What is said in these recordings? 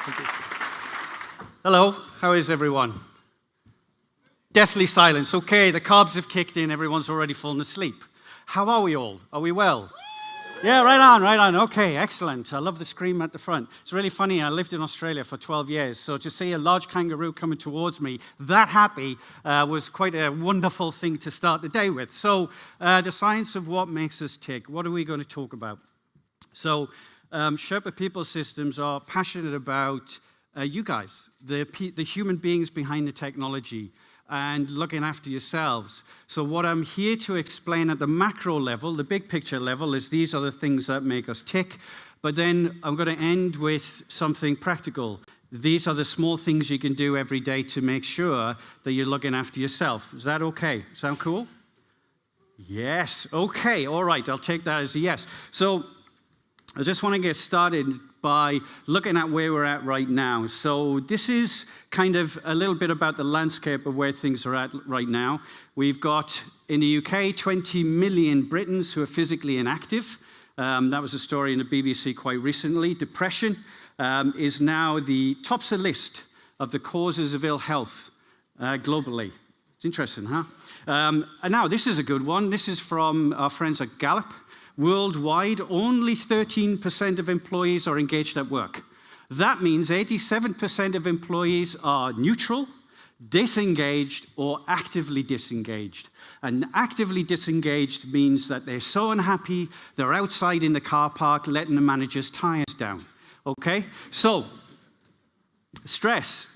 Thank you. Hello, how is everyone? Deathly silence. Okay, the carbs have kicked in, everyone's already fallen asleep. How are we all? Are we well? Yeah, right on. Okay, excellent. I love the scream at the front. It's really funny, I lived in Australia for 12 years, so to see a large kangaroo coming towards me, that happy, was quite a wonderful thing to start the day with. So, the science of what makes us tick. What are we going to talk about? So, Sherpa People Systems are passionate about you guys, the human beings behind the technology, and looking after yourselves. So what I'm here to explain at the macro level, the big picture level, is these are the things that make us tick. But then I'm going to end with something practical. These are the small things you can do every day to make sure that you're looking after yourself. Is that okay? Sound cool? Yes. Okay. All right. I'll take that as a yes. So I just want to get started by looking at where we're at right now. So this is kind of a little bit about the landscape of where things are at right now. We've got, in the UK, 20 million Britons who are physically inactive. That was a story in the BBC quite recently. Depression is now tops the list of the causes of ill health globally. It's interesting, huh? And now, this is a good one. This is from our friends at Gallup. Worldwide, only 13% of employees are engaged at work. That means 87% of employees are neutral, disengaged, or actively disengaged. And actively disengaged means that they're so unhappy, they're outside in the car park letting the manager's tires down. Okay? So, stress.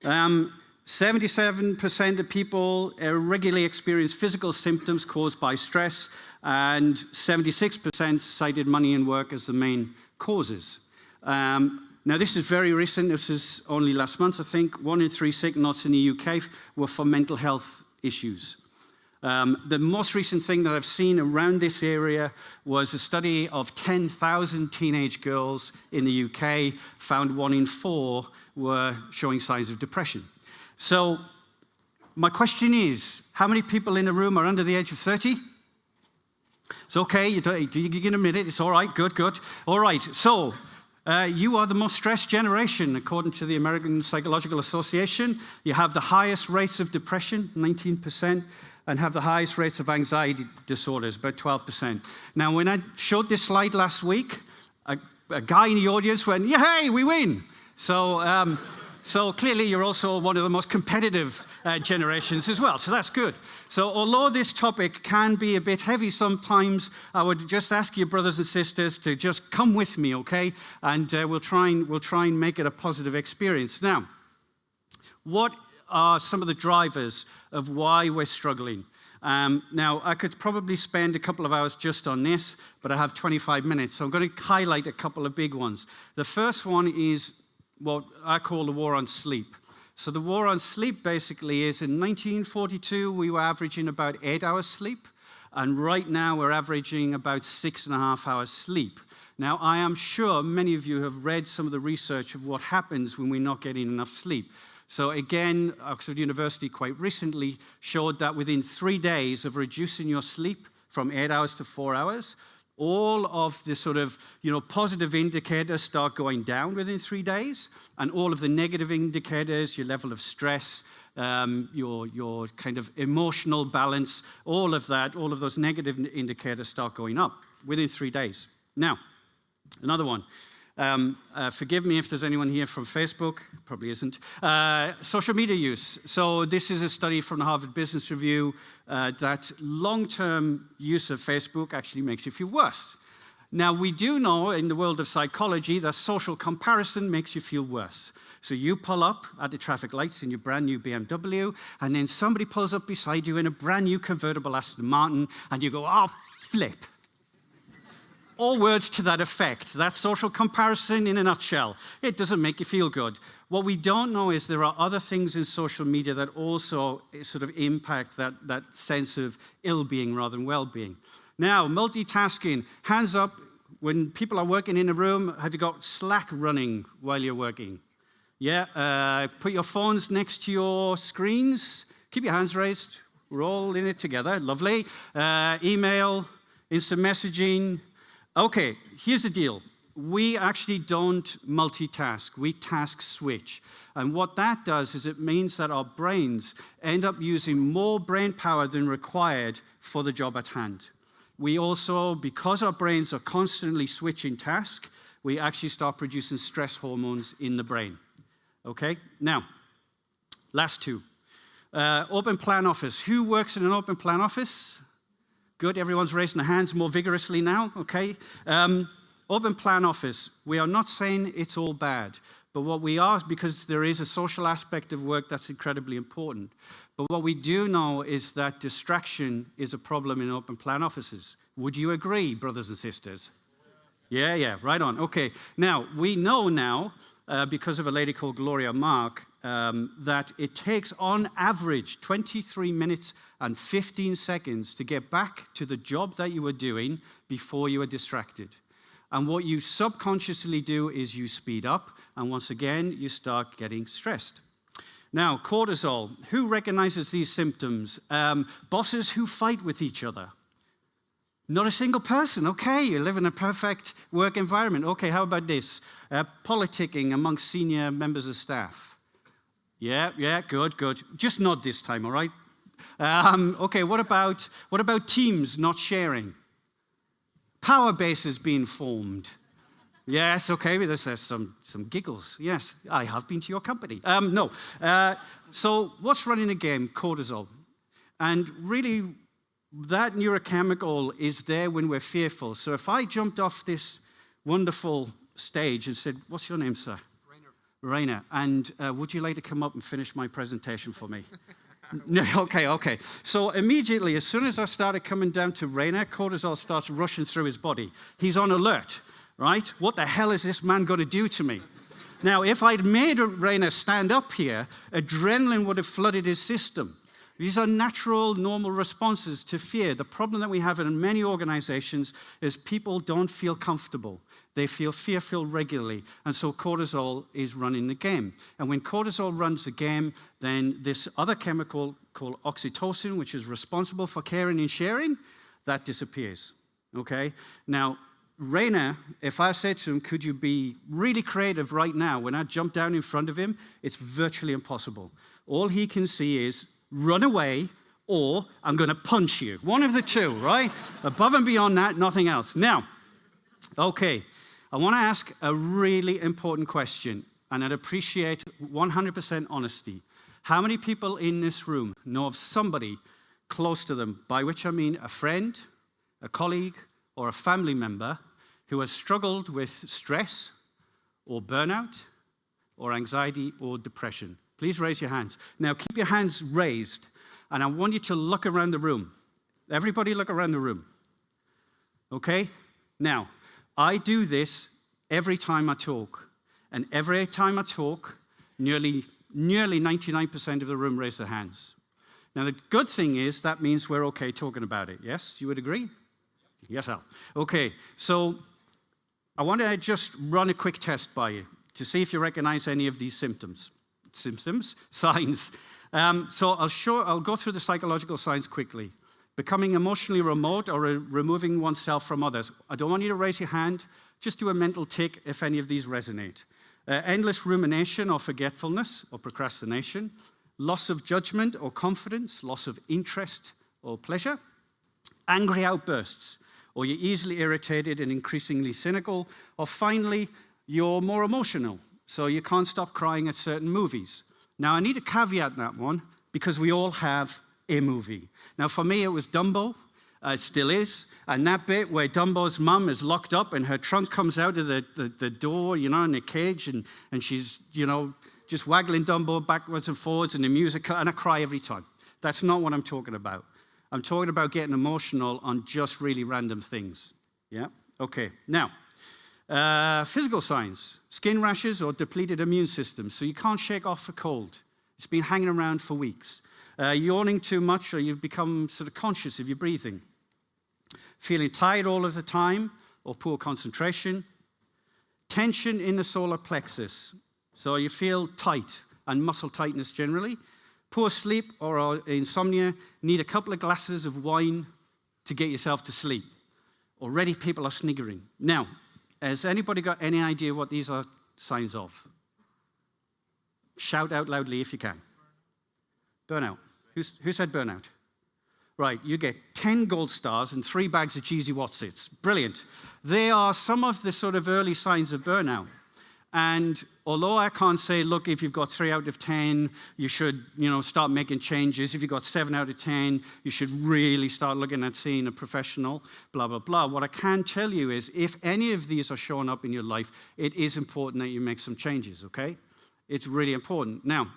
77% of people regularly experience physical symptoms caused by stress, and 76% cited money and work as the main causes. Now, this is very recent. This is only last month, I think. 1 in 3 sick notes in the UK were for mental health issues. The most recent thing that I've seen around this area was a study of 10,000 teenage girls in the UK, found 1 in 4 were showing signs of depression. So, my question is, how many people in the room are under the age of 30? It's okay, you can admit it, it's all right, good. All right, so you are the most stressed generation, according to the American Psychological Association. You have the highest rates of depression, 19%, and have the highest rates of anxiety disorders, about 12%. Now, when I showed this slide last week, a guy in the audience went, yeah, hey, we win. So clearly you're also one of the most competitive generations as well, so that's good. So although this topic can be a bit heavy sometimes, I would just ask you, brothers and sisters, to just come with me, okay? And we'll try and make it a positive experience. Now, what are some of the drivers of why we're struggling? Now, I could probably spend a couple of hours just on this, but I have 25 minutes, so I'm going to highlight a couple of big ones. The first one is what I call the war on sleep. So the war on sleep basically is in 1942, we were averaging about 8 hours sleep, and right now we're averaging about 6.5 hours sleep. Now, I am sure many of you have read some of the research of what happens when we're not getting enough sleep. So again, Oxford University quite recently showed that within 3 days of reducing your sleep from 8 hours to 4 hours, all of the sort of, positive indicators start going down within 3 days, and all of the negative indicators, your level of stress, your kind of emotional balance, all of those negative indicators start going up within 3 days. Now, another one. Forgive me if there's anyone here from Facebook, probably isn't. Social media use. So this is a study from the Harvard Business Review that long-term use of Facebook actually makes you feel worse. Now, we do know in the world of psychology that social comparison makes you feel worse. So you pull up at the traffic lights in your brand new BMW, and then somebody pulls up beside you in a brand new convertible Aston Martin, and you go, oh, flip. All words to that effect. That's social comparison in a nutshell. It doesn't make you feel good. What we don't know is there are other things in social media that also sort of impact that sense of ill-being rather than well-being. Now, multitasking. Hands up. When people are working in a room, have you got Slack running while you're working? Yeah? Put your phones next to your screens. Keep your hands raised. We're all in it together. Lovely. Email, instant messaging. Okay, here's the deal. we actually don't multitask. We task switch. And what that does is it means that our brains end up using more brain power than required for the job at hand. We also, because our brains are constantly switching tasks, we actually start producing stress hormones in the brain. Okay? Now, last two. Open plan office. Who works in an open plan office? Good, everyone's raising their hands more vigorously now, okay? Open plan office, we are not saying it's all bad, but what we are, because there is a social aspect of work that's incredibly important, but what we do know is that distraction is a problem in open plan offices. Would you agree, brothers and sisters? Yeah, right on. Okay, now, we know now, because of a lady called Gloria Mark, that it takes on average 23 minutes and 15 seconds to get back to the job that you were doing before you were distracted. And what you subconsciously do is you speed up, and once again, you start getting stressed. Now, cortisol. Who recognizes these symptoms? Bosses who fight with each other. Not a single person. Okay, you live in a perfect work environment. Okay, how about this? Politicking amongst senior members of staff. Yeah, good. Just not this time, all right? Okay, what about teams not sharing? Power bases being formed. Yes, okay, there's some giggles. Yes, I have been to your company. No. So what's running the game? Cortisol. And really, that neurochemical is there when we're fearful. So if I jumped off this wonderful stage and said, what's your name, sir? Rainer. And would you like to come up and finish my presentation for me? No, okay. So immediately, as soon as I started coming down to Rainer, cortisol starts rushing through his body. He's on alert, right? What the hell is this man going to do to me? Now, if I'd made Rainer stand up here, adrenaline would have flooded his system. These are natural, normal responses to fear. The problem that we have in many organizations is people don't feel comfortable. They feel fearful regularly, and so cortisol is running the game. And when cortisol runs the game, then this other chemical called oxytocin, which is responsible for caring and sharing, that disappears, okay? Now, Rainer, if I said to him, could you be really creative right now? When I jump down in front of him, it's virtually impossible. All he can see is run away, or I'm going to punch you. One of the two, right? Above and beyond that, nothing else. Now, okay, I want to ask a really important question, and I'd appreciate 100% honesty. How many people in this room know of somebody close to them, by which I mean a friend, a colleague, or a family member who has struggled with stress, or burnout, or anxiety, or depression? Please raise your hands. Now, keep your hands raised, and I want you to look around the room. Everybody look around the room. Okay? Now, I do this every time I talk, and every time I talk, nearly 99% of the room raise their hands. Now, the good thing is that means we're okay talking about it. Yes? You would agree? Yes, Al. Okay, so I want to just run a quick test by you to see if you recognize any of these symptoms, signs. So I'll go through the psychological signs quickly. Becoming emotionally remote or removing oneself from others. I don't want you to raise your hand. Just do a mental tick if any of these resonate. Endless rumination or forgetfulness or procrastination. Loss of judgment or confidence. Loss of interest or pleasure. Angry outbursts, or you're easily irritated and increasingly cynical. Or finally, you're more emotional, so you can't stop crying at certain movies. Now, I need to caveat that one because we all have a movie. Now, for me, it was Dumbo. It still is. And that bit where Dumbo's mum is locked up and her trunk comes out of the door, in the cage, and she's, just waggling Dumbo backwards and forwards, and the music, and I cry every time. That's not what I'm talking about. I'm talking about getting emotional on just really random things. Yeah? Okay. Now, physical signs, skin rashes or depleted immune system. So you can't shake off a cold. It's been hanging around for weeks. Yawning too much, or you've become sort of conscious of your breathing. Feeling tired all of the time, or poor concentration. Tension in the solar plexus. So you feel tight, and muscle tightness generally. Poor sleep or insomnia, need a couple of glasses of wine to get yourself to sleep. Already people are sniggering. Now, Has anybody got any idea what these are signs of? Shout out loudly if you can. Burnout. Who said burnout? Right, you get 10 gold stars and 3 bags of cheesy Wotsits. Brilliant. They are some of the sort of early signs of burnout. And although I can't say, look, if you've got 3 out of 10, you should, start making changes. If you've got 7 out of 10, you should really start looking at seeing a professional, blah, blah, blah. What I can tell you is, if any of these are showing up in your life, it is important that you make some changes, okay? It's really important. Now,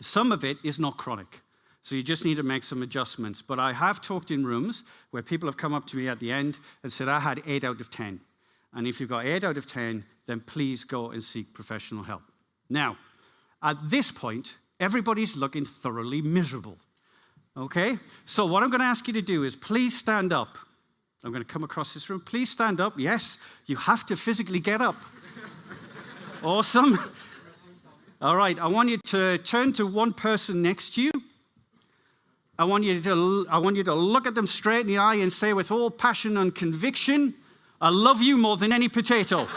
some of it is not chronic. So you just need to make some adjustments. But I have talked in rooms where people have come up to me at the end and said, I had 8 out of 10. And if you've got 8 out of 10, then please go and seek professional help. Now, at this point, everybody's looking thoroughly miserable. Okay? So what I'm going to ask you to do is please stand up. I'm going to come across this room. Please stand up. Yes, you have to physically get up. Awesome. All right, I want you to turn to one person next to you. I want you to look at them straight in the eye and say with all passion and conviction, I love you more than any potato.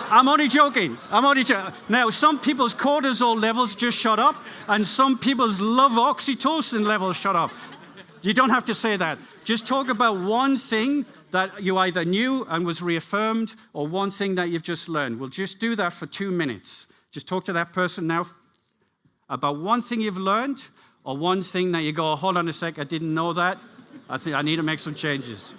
I'm only joking. Now, some people's cortisol levels just shot up, and some people's love oxytocin levels shot up. You don't have to say that. Just talk about one thing that you either knew and was reaffirmed, or one thing that you've just learned. We'll just do that for 2 minutes. Just talk to that person now about one thing you've learned, or one thing that you go, hold on a sec, I didn't know that. I think I need to make some changes.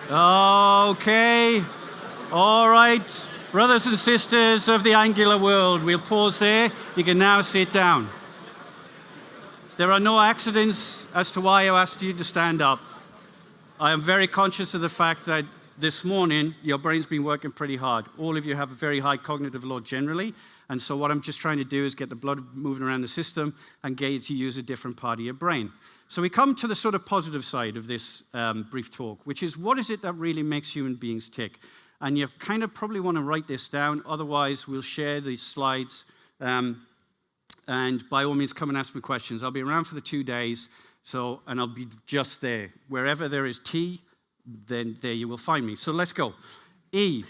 Okay. All right. Brothers and sisters of the Angular world, we'll pause there. You can now sit down. There are no accidents as to why I asked you to stand up. I am very conscious of the fact that this morning your brain's been working pretty hard. All of you have a very high cognitive load generally, and so what I'm just trying to do is get the blood moving around the system and get you to use a different part of your brain. So we come to the sort of positive side of this brief talk, which is what is it that really makes human beings tick? And you kind of probably want to write this down, otherwise we'll share these slides. And by all means, come and ask me questions. I'll be around for the 2 days, and I'll be just there. Wherever there is tea, then there you will find me. So let's go. E.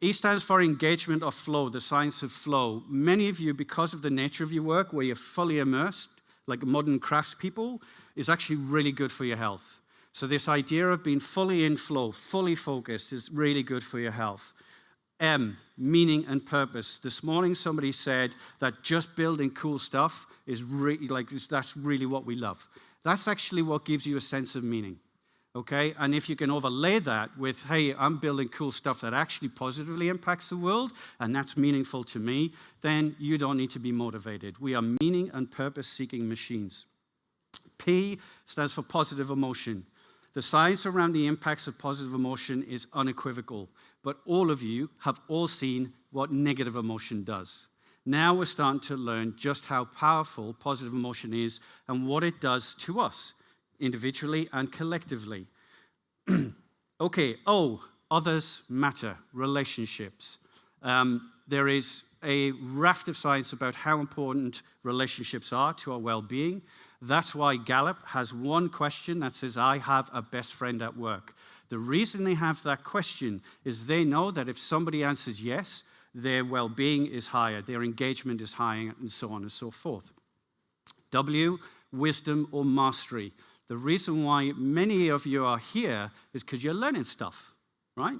E stands for engagement or flow, the science of flow. Many of you, because of the nature of your work, where you're fully immersed, like modern craftspeople, is actually really good for your health. So this idea of being fully in flow, fully focused, is really good for your health. M, meaning and purpose. This morning somebody said that just building cool stuff is really that's really what we love. That's actually what gives you a sense of meaning. Okay? And if you can overlay that with, hey, I'm building cool stuff that actually positively impacts the world, and that's meaningful to me, then you don't need to be motivated. We are meaning and purpose-seeking machines. P stands for positive emotion. The science around the impacts of positive emotion is unequivocal, but all of you have all seen what negative emotion does. Now we're starting to learn just how powerful positive emotion is and what it does to us, individually and collectively. Okay, O, others matter, relationships. There is a raft of science about how important relationships are to our well-being. That's why Gallup has one question that says, I have a best friend at work. The reason they have that question is they know that if somebody answers yes, their well-being is higher, their engagement is higher, and so on and so forth. W, wisdom or mastery. The reason why many of you are here is because you're learning stuff, right?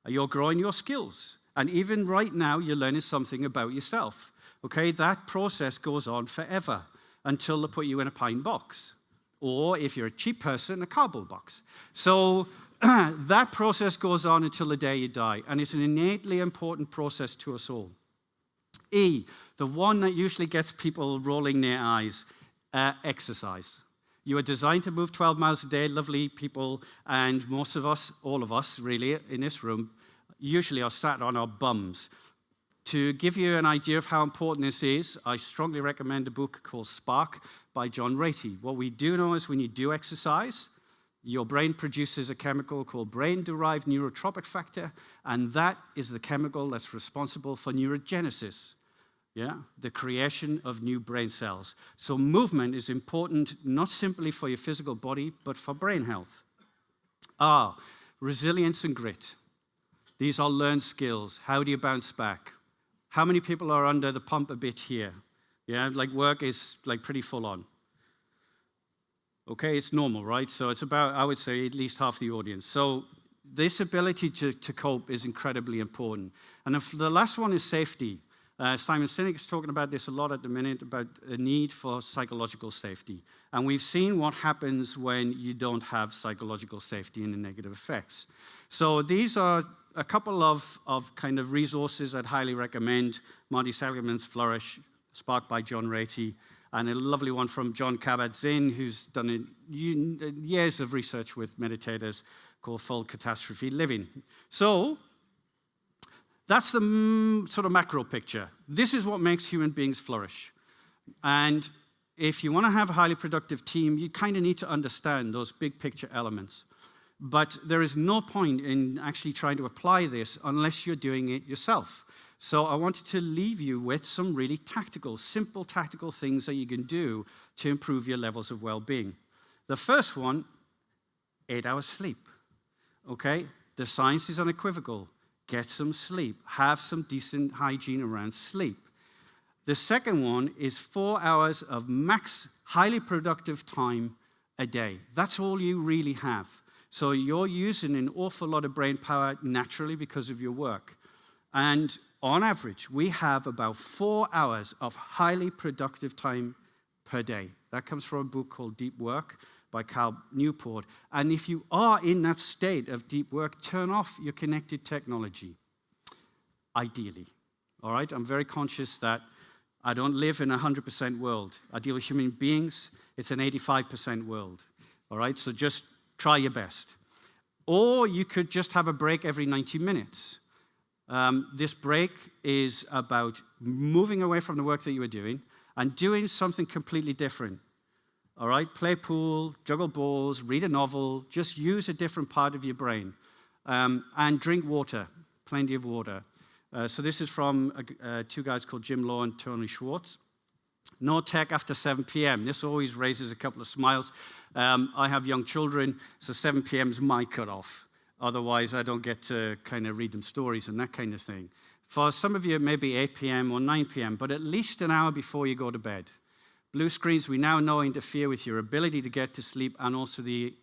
You're growing your skills. And even right now, you're learning something about yourself. Okay, that process goes on forever until they put you in a pine box. Or if you're a cheap person, a cardboard box. So that process goes on until the day you die. And it's an innately important process to us all. E, the one that usually gets people rolling their eyes, exercise. You are designed to move 12 miles a day, lovely people, and most of us, all of us really, in this room, usually are sat on our bums. To give you an idea of how important this is, I strongly recommend a book called Spark by John Ratey. What we do know is when you do exercise, your brain produces a chemical called brain-derived neurotrophic factor, and that is the chemical that's responsible for neurogenesis, the creation of new brain cells. So movement is important not simply for your physical body, but for brain health. Resilience and grit. These are learned skills. How do you bounce back? How many people are under the pump a bit here? Like work is like pretty full on. Okay, it's normal, right? So it's about, I would say, at least half the audience. So this ability to cope is incredibly important. And the last one is safety. Simon Sinek is talking about this a lot at the minute, about the need for psychological safety. And we've seen what happens when you don't have psychological safety and the negative effects. So these are a couple of kind of resources I'd highly recommend. Marty Seligman's Flourish, Sparked by John Ratey, and a lovely one from John Kabat-Zinn, who's done years of research with meditators, called Full Catastrophe Living. So that's the sort of macro picture. This is what makes human beings flourish. And if you want to have a highly productive team, you kind of need to understand those big picture elements. But there is no point in actually trying to apply this unless you're doing it yourself. So I wanted to leave you with some really simple tactical things that you can do to improve your levels of well-being. The first one, 8 hours sleep. Okay? The science is unequivocal. Get some sleep. Have some decent hygiene around sleep. The second one is 4 hours of max highly productive time a day. That's all you really have. So you're using an awful lot of brain power naturally because of your work. And on average, we have about 4 hours of highly productive time per day. That comes from a book called Deep Work by Cal Newport. And if you are in that state of deep work, turn off your connected technology, ideally. All right? I'm very conscious that I don't live in a 100% world. I deal with human beings. It's an 85% world. All right? So just try your best. Or you could just have a break every 90 minutes. This break is about moving away from the work that you were doing and doing something completely different. All right? Play pool, juggle balls, read a novel. Just use a different part of your brain. And drink water, plenty of water. So this is from two guys called Jim Law and Tony Schwartz. No tech after 7 p.m. This always raises a couple of smiles. I have young children, so 7 p.m. is my cutoff. Otherwise, I don't get to kind of read them stories and that kind of thing. For some of you, it may be 8 p.m. or 9 p.m., but at least an hour before you go to bed. Blue screens, we now know, interfere with your ability to get to sleep and also the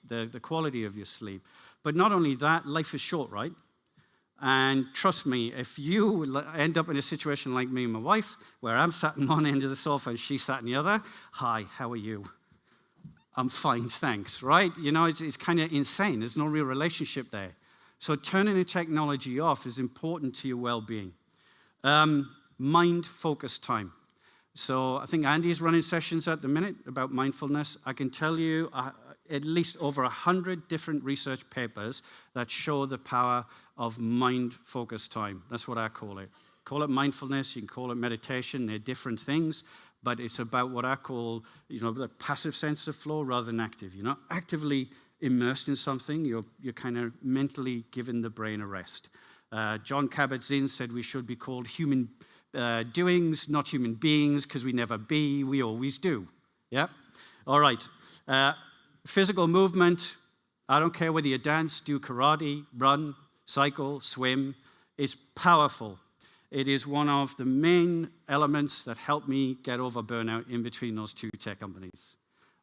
quality of your sleep. But not only that, life is short, right? And trust me, if you end up in a situation like me and my wife, where I'm sat on one end of the sofa and she's sat on the other, hi, how are you? I'm fine, thanks, right? You know, it's kind of insane. There's no real relationship there. So turning the technology off is important to your well-being. Mind-focused time. So I think Andy's running sessions at the minute about mindfulness. I can tell you at least over 100 different research papers that show the power of mind-focused time. That's what I call it. Call it mindfulness, you can call it meditation, they're different things, but it's about what I call, the passive sense of flow rather than active. You're not actively immersed in something, you're kind of mentally giving the brain a rest. John Kabat-Zinn said we should be called human doings, not human beings, because we never be, we always do. Yeah? All right. Physical movement, I don't care whether you dance, do karate, run, cycle, swim, it's powerful. It is one of the main elements that helped me get over burnout in between those two tech companies.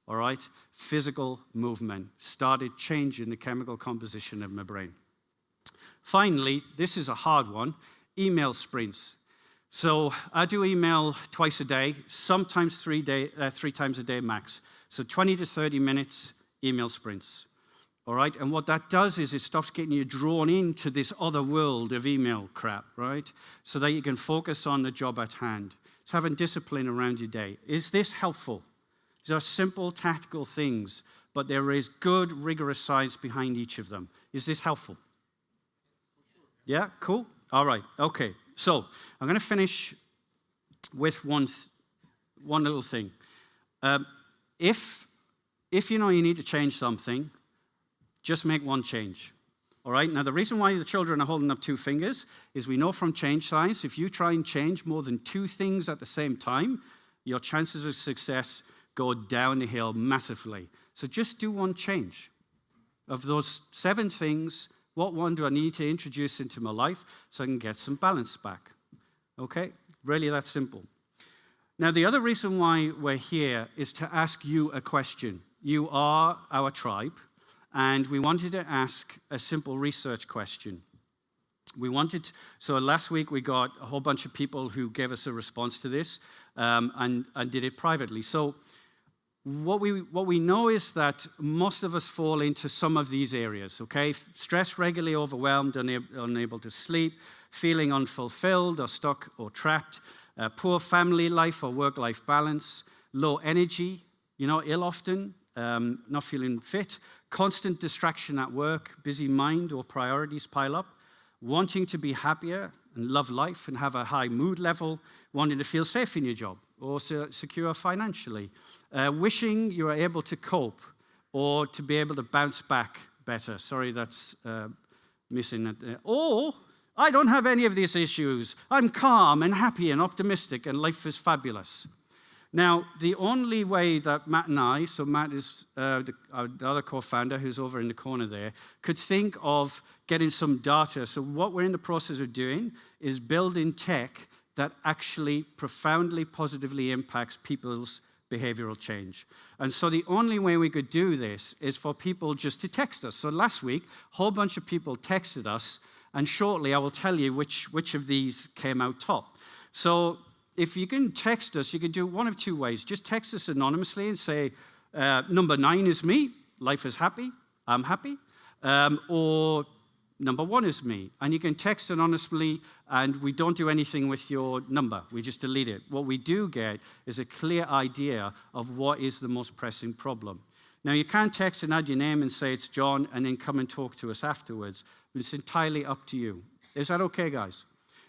All right? Physical movement started changing the chemical composition of my brain. Finally, this is a hard one, email sprints. So I do email twice a day, sometimes 3 times a day max. So 20 to 30 minutes email sprints. All right? And what that does is it stops getting you drawn into this other world of email crap, right? So that you can focus on the job at hand. It's having discipline around your day. Is this helpful? These are simple, tactical things, but there is good, rigorous science behind each of them. Is this helpful? Yeah, cool. All right, okay. So I'm going to finish with one little thing. If you know you need to change something, just make one change. All right? Now, the reason why the children are holding up 2 fingers is we know from change science, if you try and change more than 2 things at the same time, your chances of success go down the hill massively. So just do one change. Of those 7 things, what one do I need to introduce into my life so I can get some balance back? Okay? Really that simple. Now, the other reason why we're here is to ask you a question. You are our tribe, and we wanted to ask a simple research question. So last week we got a whole bunch of people who gave us a response to this and did it privately. So what we know is that most of us fall into some of these areas, okay? Stress, regularly overwhelmed, unable to sleep, feeling unfulfilled or stuck or trapped, poor family life or work-life balance, low energy, ill often, not feeling fit, constant distraction at work, busy mind or priorities pile up, wanting to be happier and love life and have a high mood level, wanting to feel safe in your job or secure financially, wishing you were able to cope or to be able to bounce back better. Sorry, that's missing it there. Or, I don't have any of these issues. I'm calm and happy and optimistic and life is fabulous. Now, the only way that Matt and I, so Matt is the other co-founder who's over in the corner there, could think of getting some data. So what we're in the process of doing is building tech that actually profoundly positively impacts people's behavioral change. And so the only way we could do this is for people just to text us. So last week, a whole bunch of people texted us, and shortly I will tell you which of these came out top. So if you can text us, you can do one of 2 ways. Just text us anonymously and say, number 9 is me, life is happy, I'm happy. Or number 1 is me. And you can text anonymously, and we don't do anything with your number. We just delete it. What we do get is a clear idea of what is the most pressing problem. Now, you can't text and add your name and say it's John and then come and talk to us afterwards. It's entirely up to you. Is that okay, guys?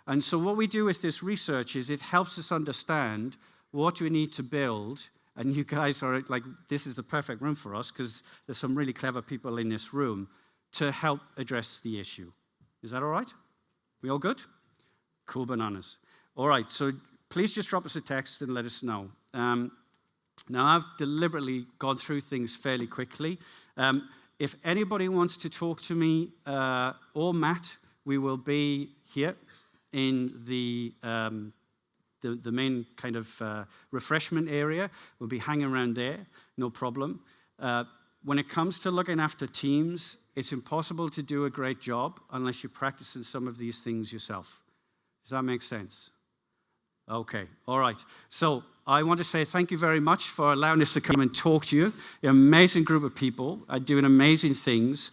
And so what we do with this research is it helps us understand what we need to build. And you guys are like, this is the perfect room for us because there's some really clever people in this room to help address the issue. Is that all right? We all good? Cool bananas. All right, so please just drop us a text and let us know. Now, I've deliberately gone through things fairly quickly. If anybody wants to talk to me or Matt, we will be here in the main kind of refreshment area. We'll be hanging around there, no problem. When it comes to looking after teams, it's impossible to do a great job unless you're practicing some of these things yourself. Does that make sense? Okay, all right. So I want to say thank you very much for allowing us to come and talk to you. You're an amazing group of people doing amazing things.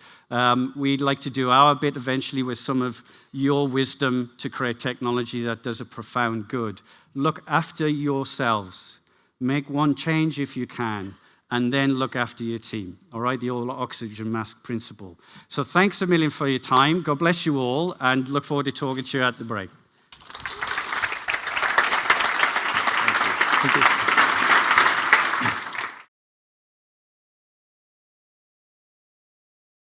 We'd like to do our bit eventually with some of your wisdom to create technology that does a profound good. Look after yourselves. Make one change if you can, and then look after your team. All right, the old oxygen mask principle. So thanks a million for your time. God bless you all, and look forward to talking to you at the break. Thank you.